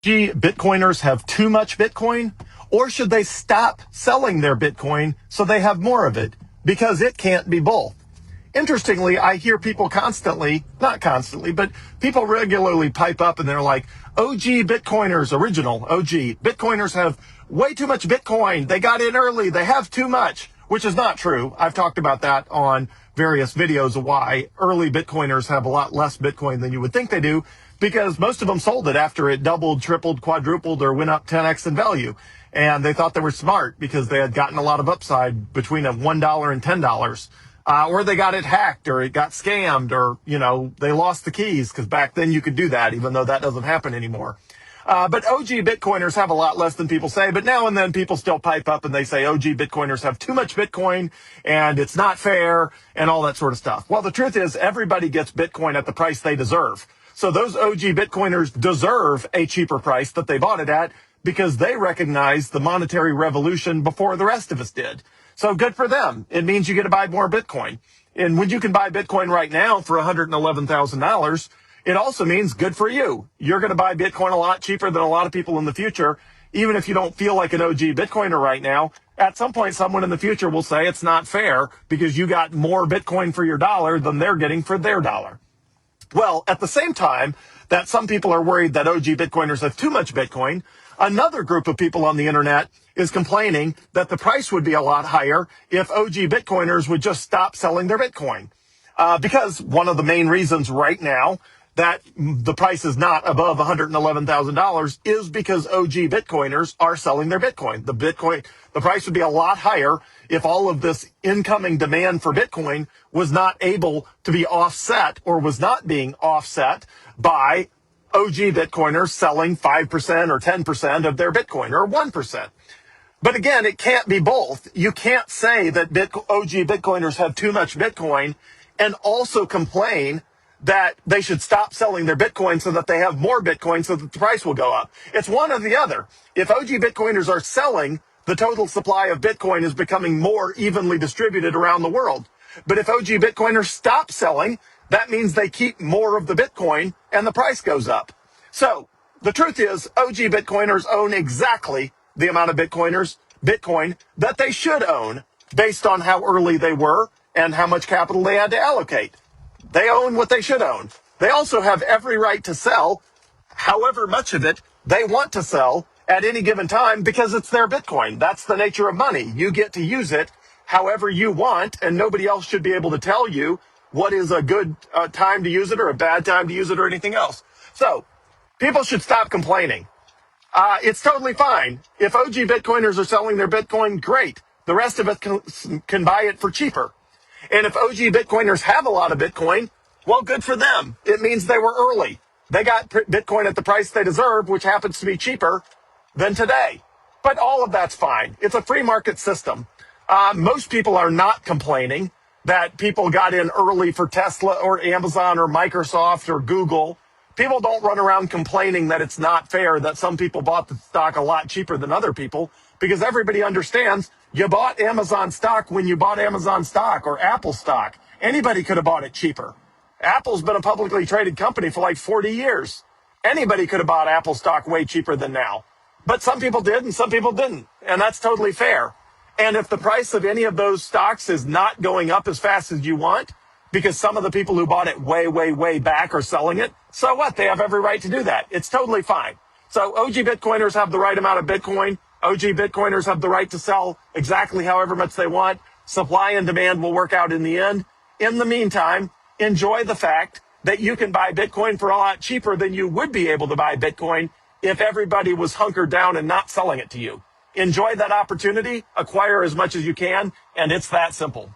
Gee, Bitcoiners have too much Bitcoin? Or should they stop selling their Bitcoin so they have more of it? Because it can't be both. Interestingly, I hear people not constantly, but people regularly pipe up and they're like, OG Bitcoiners, original OG Bitcoiners have way too much Bitcoin. They got in early. They have too much, which is not true. I've talked about that on various videos of why early Bitcoiners have a lot less Bitcoin than you would think they do, because most of them sold it after it doubled, tripled, quadrupled, or went up 10x in value. And they thought they were smart because they had gotten a lot of upside between a $1 and $10. Or they got it hacked, or it got scammed, or, they lost the keys, because back then you could do that, even though that doesn't happen anymore. But OG Bitcoiners have a lot less than people say, but now and then people still pipe up and they say OG Bitcoiners have too much Bitcoin and it's not fair and all that sort of stuff. Well, the truth is everybody gets Bitcoin at the price they deserve. So those OG Bitcoiners deserve a cheaper price that they bought it at because they recognize the monetary revolution before the rest of us did. So good for them. It means you get to buy more Bitcoin. And when you can buy Bitcoin right now for $111,000, it also means good for you. You're going to buy Bitcoin a lot cheaper than a lot of people in the future. Even if you don't feel like an OG Bitcoiner right now, at some point someone in the future will say it's not fair because you got more Bitcoin for your dollar than they're getting for their dollar. Well, at the same time that some people are worried that OG Bitcoiners have too much Bitcoin, another group of people on the internet is complaining that the price would be a lot higher if OG Bitcoiners would just stop selling their Bitcoin. Because one of the main reasons right now that the price is not above $111,000 is because OG Bitcoiners are selling their Bitcoin. The price would be a lot higher if all of this incoming demand for Bitcoin was not able to be offset or was not being offset by OG Bitcoiners selling 5% or 10% of their Bitcoin or 1%. But again, it can't be both. You can't say that OG Bitcoiners have too much Bitcoin and also complain that they should stop selling their Bitcoin so that they have more Bitcoin so that the price will go up. It's one or the other. If OG Bitcoiners are selling, the total supply of Bitcoin is becoming more evenly distributed around the world. But if OG Bitcoiners stop selling, that means they keep more of the Bitcoin and the price goes up. So the truth is OG Bitcoiners own exactly the amount of Bitcoin that they should own based on how early they were and how much capital they had to allocate. They own what they should own. They also have every right to sell however much of it they want to sell at any given time because it's their Bitcoin. That's the nature of money. You get to use it however you want, and nobody else should be able to tell you what is a good time to use it or a bad time to use it or anything else. So people should stop complaining. It's totally fine. If OG Bitcoiners are selling their Bitcoin, great. The rest of us can buy it for cheaper. And if OG Bitcoiners have a lot of Bitcoin, well, good for them. It means they were early. They got Bitcoin at the price they deserve, which happens to be cheaper than today. But all of that's fine. It's a free market system. Most people are not complaining that people got in early for Tesla or Amazon or Microsoft or Google. People don't run around complaining that it's not fair that some people bought the stock a lot cheaper than other people, because everybody understands you bought Amazon stock when you bought Amazon stock or Apple stock. Anybody could have bought it cheaper. Apple's been a publicly traded company for like 40 years. Anybody could have bought Apple stock way cheaper than now. But some people did and some people didn't. And that's totally fair. And if the price of any of those stocks is not going up as fast as you want, because some of the people who bought it way, way, way back are selling it, so what? They have every right to do that. It's totally fine. So OG Bitcoiners have the right amount of Bitcoin. OG Bitcoiners have the right to sell exactly however much they want. Supply and demand will work out in the end. In the meantime, enjoy the fact that you can buy Bitcoin for a lot cheaper than you would be able to buy Bitcoin if everybody was hunkered down and not selling it to you. Enjoy that opportunity, acquire as much as you can, and it's that simple.